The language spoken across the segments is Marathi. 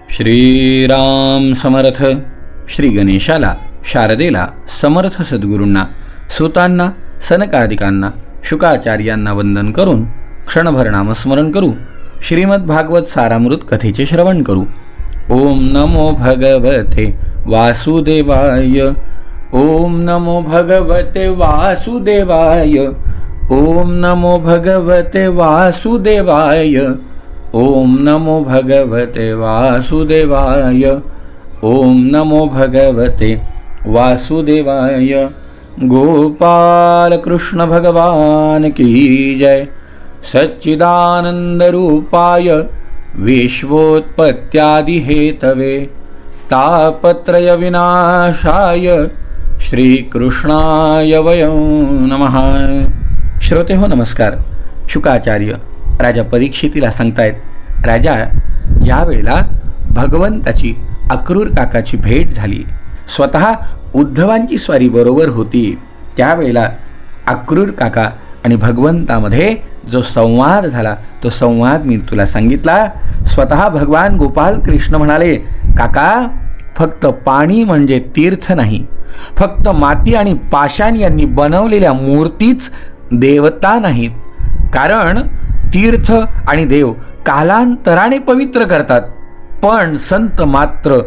श्रीराम समर्थ. श्री गणेशाला, शारदेला, समर्थ सद्गुरूंना, सुतांना, सनकादिकांना, शुकाचार्यांना वंदन करून क्षणभर नामस्मरण करू. श्रीमद भागवत सारामृत कथेचे श्रवण करू. ओम नमो भगवते वासुदेवाय. ओम नमो भगवते वासुदेवाय. ओम नमो भगवते वासुदेवाय. ओम नमो भगवते वासुदेवाय. ओम नमो भगवते वासुदेवाय. गोपाल कृष्ण भगवान की जय. सच्चिदानंद रूपाय विश्वोत्पत्त्यादि हेतवे तापत्रय विनाशाय श्रीकृष्णाय वयं नमः. श्रोते हो नमस्कार. शुकाचार्य राजा परीक्षितीला सांगतायत, राजा, ज्या वेळेला भगवंताची अक्रूर काकाची भेट झाली, स्वतः उद्धवांची स्वारी बरोबर होती, त्यावेळेला अक्रूर काका आणि भगवंतामध्ये जो संवाद झाला तो संवाद मी तुला सांगितला. स्वतः भगवान गोपाल कृष्ण म्हणाले, काका, फक्त पाणी म्हणजे तीर्थ नाही, फक्त माती आणि पाषाण यांनी बनवलेल्या मूर्तीच देवता नाहीत. कारण तीर्थ आणि देव कालांतराने पवित्र करतात, पण संत मात्र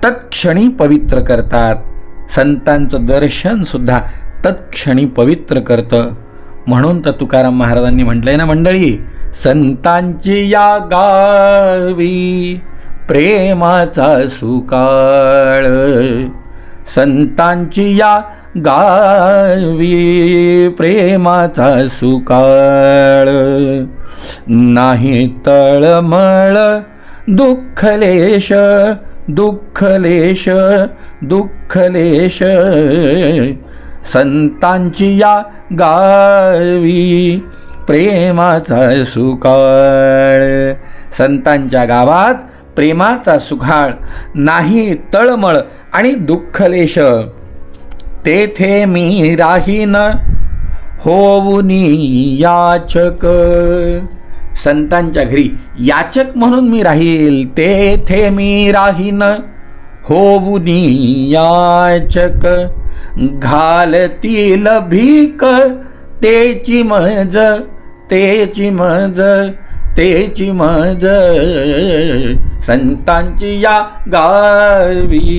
तत्क्षणी पवित्र करतात. संतांचं दर्शन सुद्धा तत्क्षणी पवित्र करतं. म्हणून तर तुकाराम महाराजांनी म्हटलंय ना मंडळी, संतांची या गावी प्रेमाचा सुकाळ. संतांची या गावी प्रेमाचा सुकाळ. नाही तळमळ दुःखलेश दुःखलेश दुःखलेश. संतांची या गावी प्रेमाचा सुकाळ. संतांच्या गावात प्रेमाचा सुकाळ, नाही तळमळ आणि दुःखलेश. तेथे मी राहीन होऊनी याचक. संतांच्या घरी याचक म्हणून मी राहील, तेथे मी राहीन होऊनी याचक. घालतील भीक तेची मज तेची मज तेची मज. संतांची या गावी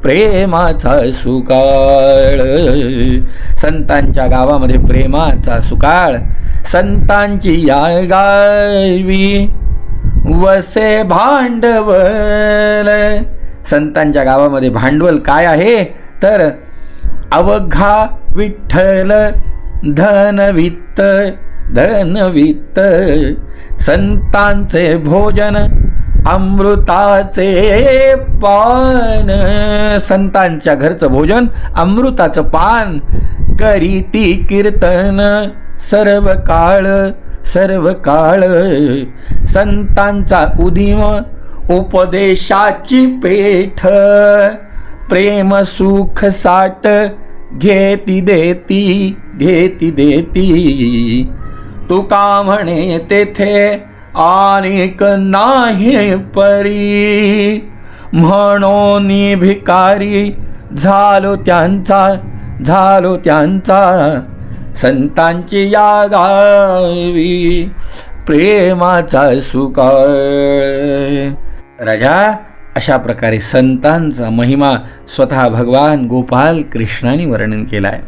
प्रेमाचा सुकाळ. संतांच्या गावामध्ये प्रेमाचा सुकाळ. संतांची या गावी वसे भांडवल. संतांच्या गावामध्ये भांडवल काय आहे तर अवघा विठ्ठल धनवित्त धनवित्त. संतांचे भोजन अमृताचे पान. संतांच्या घरचं भोजन अमृताचं पान. करीती कीर्तन सर्व काळ सर्व काळ. संतांचा उदिम उपदेशाची पेठ. प्रेम सुख साठ घेती देती घेती देती. तुका म्हणे तेथे अनेक नाही परी. म्हणून भिकारी झालो त्यांचा झालो त्यांचा. संतांची या गावी प्रेमाचा सुकाळ. राजा, अशा प्रकारे संतांचा महिमा स्वतः भगवान गोपाल कृष्णाने वर्णन केला आहे.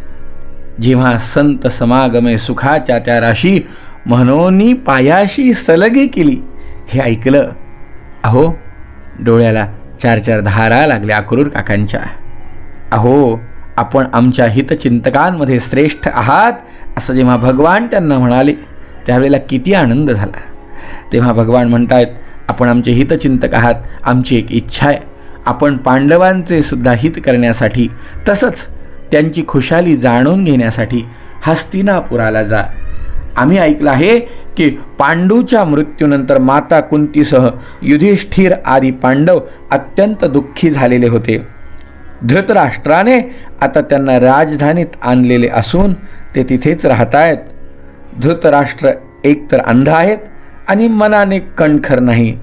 जेव्हा संत समागमे सुखाच्या त्या राशी म्हणून पायाशी सलगे केली, हे ऐकलं, अहो डोळ्याला चार चार धारा लागल्या अक्रूर काकांच्या. अहो, आपण आमच्या हितचिंतकांमध्ये श्रेष्ठ आहात असं जेव्हा भगवान त्यांना म्हणाले, त्यावेळेला किती आनंद झाला. तेव्हा भगवान म्हणतायत, आपण आमचे हितचिंतक आहात. आमची एक इच्छा आहे, आपण पांडवांचे सुद्धा हित करण्यासाठी, तसंच त्यांची खुशाली जाणून घेण्यासाठी हस्तिनापुराला जा. आम्ही ऐकलं आहे की पांडूच्या मृत्यूनंतर माता कुंतीसह युधिष्ठिर आदी पांडव अत्यंत दुःखी झालेले होते. धृतराष्ट्राने आता त्यांना राजधानीत आणलेले असून ते तिथेच राहत आहेत. धृतराष्ट्र एकतर अंध आहेत आणि मनाने कणखर नाही.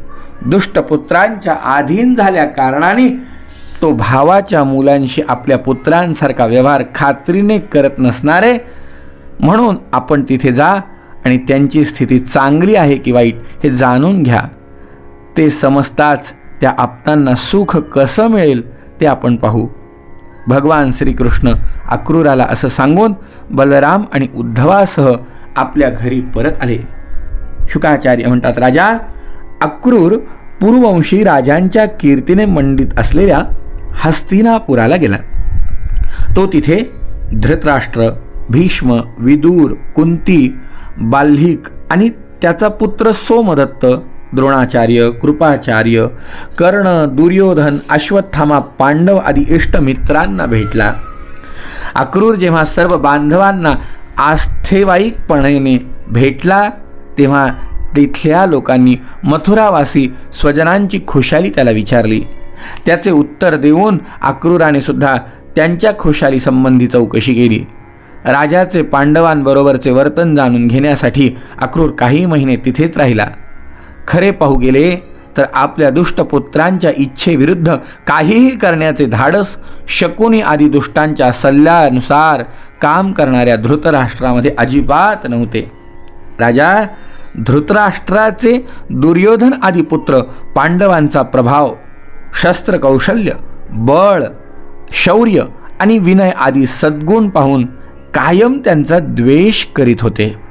दुष्टपुत्रांच्या अधीन झाल्या कारणाने तो भावाच्या मुलांशी आपल्या पुत्रांसारखा व्यवहार खात्रीने करत नसणारे, म्हणून आपण तिथे जा आणि त्यांची स्थिती चांगली आहे की वाईट हे जाणून घ्या. ते समजताच त्या आप्तांना सुख कसं मिळेल ते आपण पाहू. भगवान श्रीकृष्ण अक्रूराला असं सांगून बलराम आणि उद्धवासह आपल्या घरी परत आले. शुकाचार्य म्हणतात, राजा अक्रूर पूर्ववंशी राजांच्या कीर्तीने मंडित असलेल्या हस्तिनापुराला गेला. तो तिथे धृतराष्ट्र, भीष्म, विदूर, कुंती, बाल्हिक आणि त्याचा पुत्र सोमदत्त, द्रोणाचार्य, कृपाचार्य, कर्ण, दुर्योधन, अश्वत्थामा, पांडव आदी इष्टमित्रांना भेटला. अक्रूर जेव्हा सर्व बांधवांना आस्थेवाईकपणे भेटला तेव्हा तिथल्या लोकांनी मथुरावासी स्वजनांची खुशाली त्याला विचारली. त्याचे उत्तर देऊन अक्रूराने सुद्धा त्यांच्या खुशाली संबंधी चौकशी केली. राजाचे पांडवांबरोबरचे वर्तन जाणून घेण्यासाठी अक्रूर काही महिने तिथेच राहिला. खरे पाहू गेले तर आपल्या दुष्टपुत्रांच्या इच्छेविरुद्ध काहीही करण्याचे धाडस शकुनी आदी दुष्टांच्या सल्ल्यानुसार काम करणाऱ्या धृतराष्ट्रामध्ये अजिबात नव्हते. राजा धृतराष्ट्राचे दुर्योधन आदी पुत्र पांडवांचा प्रभाव, शस्त्रकौशल्य, बळ, शौर्य आणि विनय आदी सद्गुण पाहून कायम त्यांचा द्वेष करीत होते.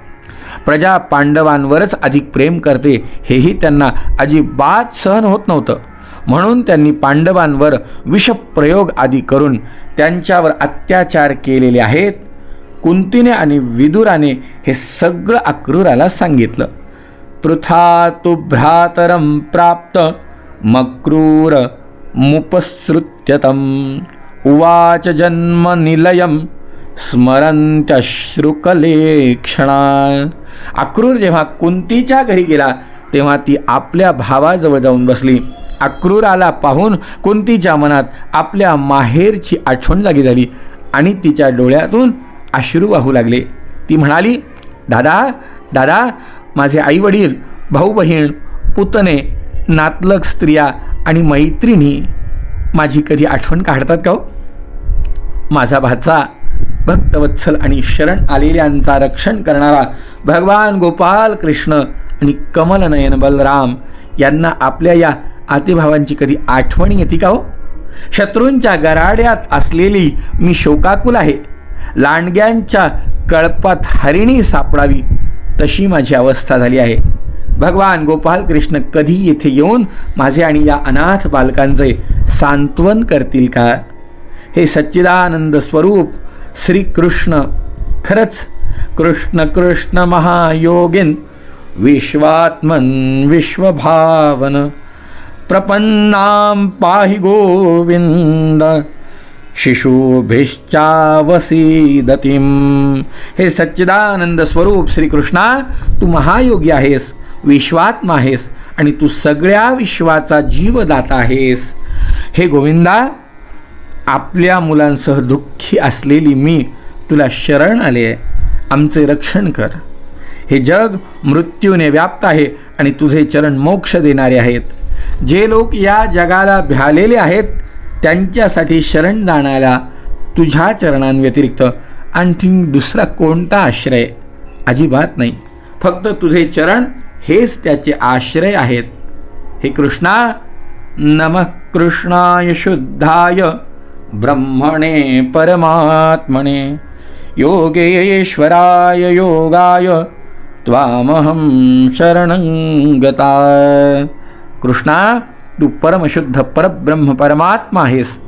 प्रजा पांडवांवरच अधिक प्रेम करते हेही त्यांना अजिबात सहन होत नव्हतं. म्हणून त्यांनी पांडवांवर विषप्रयोग आदी करून त्यांच्यावर अत्याचार केलेले आहेत. कुंतीने आणि विदुराने हे सगळं अक्रूराला सांगितलं. पृथा तु भ्रातरं प्राप्त मक्रूर मुपसृत्यतम उवाच जन्म निलयम स्मरंत्यश्रुकलेक्षणा. अक्रूर जेव्हा कुंतीच्या घरी गेला तेव्हा ती आपल्या भावाजवळ जाऊन बसली. अक्रूराला पाहून कुंतीच्या मनात आपल्या माहेरची आठवण जागी झाली आणि तिच्या डोळ्यातून अश्रू वाहू लागले. ती म्हणाली, दादा दादा, माझे आईवडील, भाऊ बहीण, पुतणे, नातलग स्त्रिया आणि मैत्रिणी माझी कधी आठवण काढतात का हो? माझा भाचा, भक्तवत्सल आणि शरण आलेल्यांचा रक्षण करणारा भगवान गोपाल कृष्ण आणि कमलनयन बलराम यांना आपल्या या आतेभावांची कधी आठवण येते का हो? शत्रूंच्या गराड्यात असलेली मी शोकाकुल आहे. लांडग्यांच्या कळपात हरिणी सापडावी तशी माझी अवस्था झाली आहे. भगवान गोपाल कृष्ण कधी येथे येऊन माझे आणि या अनाथ बालकांचे सांत्वन करतील का? हे सच्चिदानंद स्वरूप श्री कृष्ण खरंच कृष्ण कृष्ण महायोगिन विश्वात्मन विश्वभावन प्रपन्नां पाहि गोविंद शिशुभिश्चावसीदतीं. हे सच्चिदानंद स्वरूप श्रीकृष्णा, तू महायोगी आहेस, विश्वात्मा आहेस आणि तू सगळ्या विश्वाचा जीवदाता आहेस. हे गोविंदा, आपल्या मुलांसह दुःखी असलेली मी तुला शरण आले आहे. आमचे रक्षण कर. हे जग मृत्यूने व्याप्त आहे आणि तुझे चरण मोक्ष देणारे आहेत. जे लोक या जगाला भ्यालेले आहेत त्यांच्यासाठी शरण जाणाऱ्या तुझ्या चरणांव्यतिरिक्त आणखी दुसरा कोणता आश्रय? अजिबात नाही. फक्त तुझे चरण हेच त्याचे आश्रय आहेत. हे कृष्णा, नमः कृष्णाय शुद्धाय ब्रह्मणे परमात्मने योगेश्वराय योगाय त्वामहं शरणं गता. कृष्णा, तू परमशुद्ध परब्रह्म परमात्मा आहेस.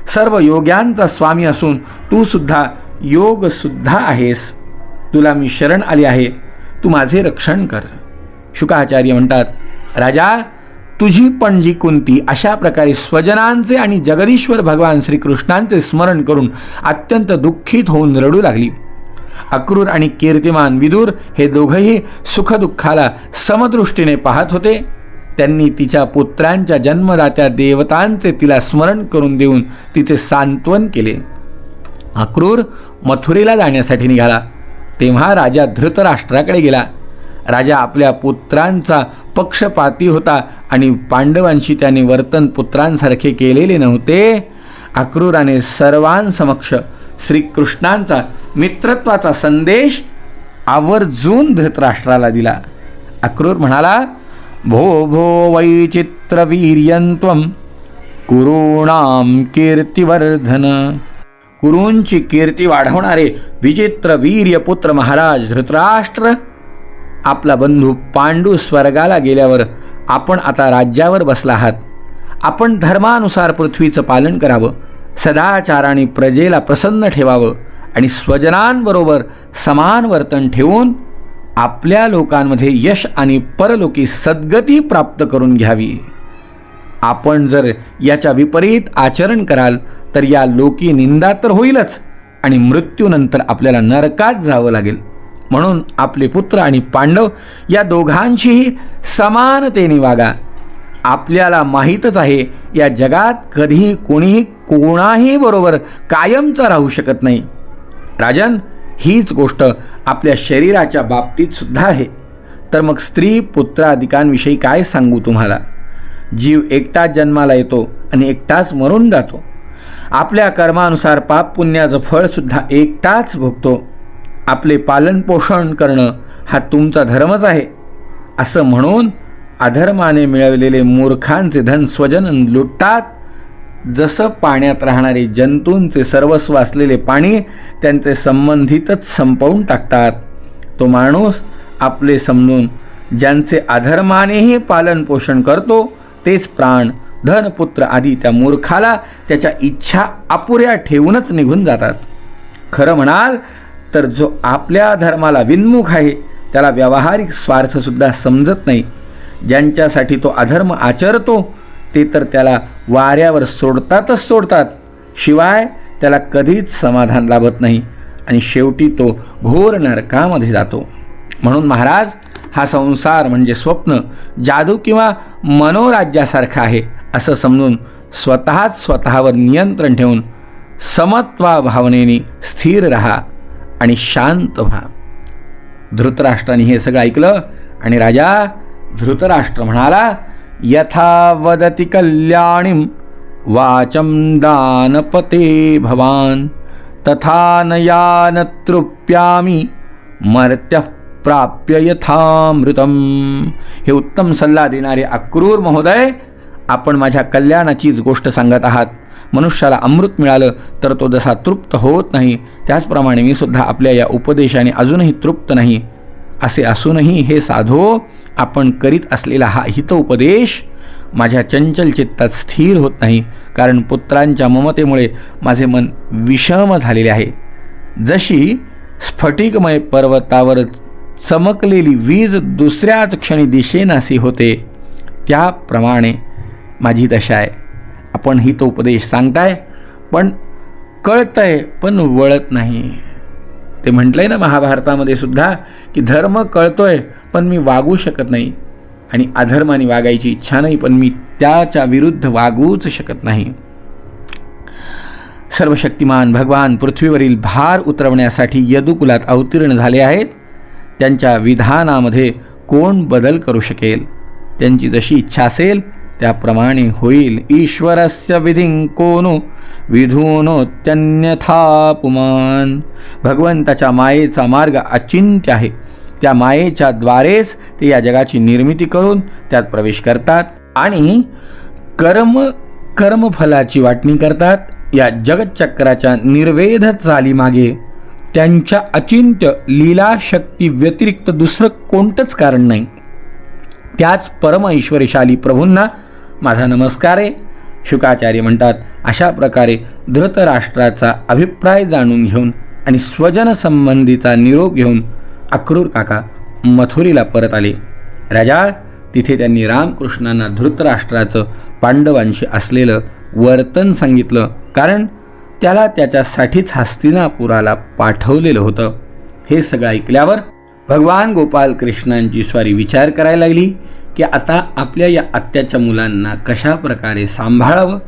सर्व योग्यांचा स्वामी असून तू सुद्धा योग सुद्धा आहेस. तुला मी शरण आले आहे, तू माझे रक्षण कर. शुकाचार्य म्हणतात, राजा, तुझी पणजी कुंती अशा प्रकारे स्वजनांचे आणि जगदीश्वर भगवान श्रीकृष्णांचे स्मरण करून अत्यंत दुःखित होऊन रडू लागली. अक्रूर आणि कीर्तिमान विदूर हे दोघंही सुखदुःखाला समदृष्टीने पाहत होते. त्यांनी तिच्या पुत्रांच्या जन्मदात्या देवतांचे तिला स्मरण करून देऊन तिचे सांत्वन केले. अक्रूर मथुरेला जाण्यासाठी निघाला तेव्हा राजा धृतराष्ट्राकडे गेला राजा आपल्या पुत्रांचा पक्षपाती होता आणि पांडवांशी त्याने वर्तन पुत्रांसारखे केलेले नव्हते. अक्रूराने सर्वांसमक्ष श्रीकृष्णांचा मित्रत्वाचा संदेश आवर्जून धृतराष्ट्राला दिला. अक्रूर म्हणाला, भो भो वैचित्रवीर्यंत्वं कुरूणां कीर्तिवर्धन. कुरूंची कीर्ती वाढवणारे विचित्र वीर्यपुत्र महाराज धृतराष्ट्र, आपला बंधू पांडू स्वर्गाला गेल्यावर आपण आता राज्यावर बसला आहात. आपण धर्मानुसार पृथ्वीचं पालन करावं, सदाचाराने प्रजेला प्रसन्न ठेवावं आणि स्वजनांबरोबर समान वर्तन ठेवून आपल्या लोकांमध्ये यश आणि परलोकी सद्गती प्राप्त करून घ्यावी. आपण जर याच्या विपरीत आचरण कराल तर या लोकी निंदा तर होईलच आणि मृत्यूनंतर आपल्याला नरकात जावं लागेल. म्हणून आपले पुत्र आणि पांडव या दोघांशीही समानतेने वागा. आपल्याला माहीतच आहे, या जगात कधीही कोणीही कोणाही बरोबर कायमचा राहू शकत नाही. राजन, हीच गोष्ट आपल्या शरीराच्या बाबतीत सुद्धा आहे. तर मग स्त्री पुत्रादिकांविषयी काय सांगू तुम्हाला. जीव एकटाच जन्माला येतो आणि एकटाच मरून जातो. आपल्या कर्मानुसार पाप पुण्याचं फळसुद्धा एकटाच भोगतो. आपले पालनपोषण करणं हा तुमचा धर्मच आहे. असं म्हणून अधर्माने मिळवलेले मूर्खांचे धन स्वजन लुटतात. जसं पाण्यात राहणारे जंतूंचे सर्वस्व असलेले पाणी त्यांचे संबंधितच संपवून टाकतात. तो माणूस आपले समजून ज्यांचे अधर्मानेही पालनपोषण करतो तेच प्राण, धन, पुत्र आदी त्या मूर्खाला त्याच्या इच्छा अपुऱ्या ठेवूनच निघून जातात. खरं म्हणाल तर जो आपल्या धर्माला विन्मुख आहे त्याला व्यावहारिक स्वार्थसुद्धा समजत नाही. ज्यांच्यासाठी तो अधर्म आचरतो ते तर त्याला वाऱ्यावर सोडतात. शिवाय त्याला कधीच समाधान लाभत नाही आणि शेवटी तो घोर नरकामध्ये जातो. म्हणून महाराज, हा संसार म्हणजे स्वप्न, जादू किंवा मनोराज्यासारखा आहे असं समजून स्वतःवर नियंत्रण ठेवून समत्वा भावनेने स्थिर राहा आणि शांत व्हा. धृतराष्ट्राने हे सगळं ऐकलं आणि राजा धृतराष्ट्र म्हणाला, यथा वदति कल्याणीं वाचं दानपते भवान तथा नयान तृप्यामि मर्त्यः प्राप्य यथामृतम. हे उत्तम सल्ला देणारे अक्रूर महोदय, आपण माझ्या कल्याणाचीच गोष्ट सांगत आहात. मनुष्याला अमृत मिळालं तर तो जसा तृप्त होत नाही, त्याचप्रमाणे मी सुद्धा आपल्या या उपदेशाने अजूनही तृप्त नाही. असे असूनही हे साधो, आपण करीत असलेला हा हितोपदेश माझ्या चंचल चित्तात स्थिर होत नाही. कारण पुत्रांच्या ममतेमुळे माझे मन विषम झालेले आहे. जशी स्फटिकमय पर्वतावर चमकलेली वीज दुसऱ्याच क्षणी दिशेनासी होते, त्याप्रमाणे माझी दशा आहे. आपण हितोपदेश सांगताय पण कळतंय पण वळत नाही. ते म्हटलंय ना महाभारतामध्ये सुद्धा की धर्म कळतोय पण मी वागू शकत नाही, आणि अधर्माने वागायची इच्छा नाही पण मी त्याच्या विरुद्ध वागूच शकत नाही. सर्वशक्तिमान भगवान पृथ्वीवरील भार उतरवण्यासाठी यदुकुलात अवतीर्ण झाले आहेत. त्यांच्या विधानामध्ये कोण बदल करू शकेल. त्यांची जशी इच्छा असेल त्याप्रमाणे होईल. ईश्वरस्य विधिं कोनो विधूनोत्यन्यथा पुमान. भगवंताच्या मायेचा मार्ग अचिंत्य आहे. त्या मायेच्या द्वारेच ते या जगाची निर्मिती करून त्यात प्रवेश करतात आणि कर्मफलाची वाटणी करतात. या जगच्चक्राच्या निर्वेध चालीमागे त्यांच्या अचिंत्य लीला शक्ती व्यतिरिक्त दुसरं कोणतंच कारण नाही. त्याच परम ऐश्वरशाली प्रभूंना माझा नमस्कार आहे. शुकाचार्य म्हणतात, अशा प्रकारे धृतराष्ट्राचा अभिप्राय जाणून घेऊन आणि स्वजन संबंधीचा निरोप घेऊन अक्रूर काका मथुरेला परत आले. राजा, तिथे त्यांनी रामकृष्णांना धृतराष्ट्राचं पांडवांशी असलेलं वर्तन सांगितलं, कारण त्याला त्याच्यासाठीच हस्तिनापुराला पाठवलेलं होतं. हे सगळं ऐकल्यावर भगवान गोपाल कृष्णांची स्वारी विचार करायला लागली की आता आपल्या या आत्याच्या मुलांना कशा प्रकारे सांभाळावं.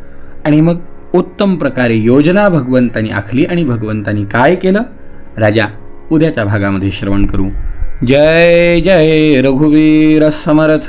आणि मग उत्तम प्रकारे योजना भगवंतांनी आखली आणि भगवंतांनी काय केलं राजा, उद्याच्या भागामध्ये श्रवण करू. जय जय रघुवीर समर्थ।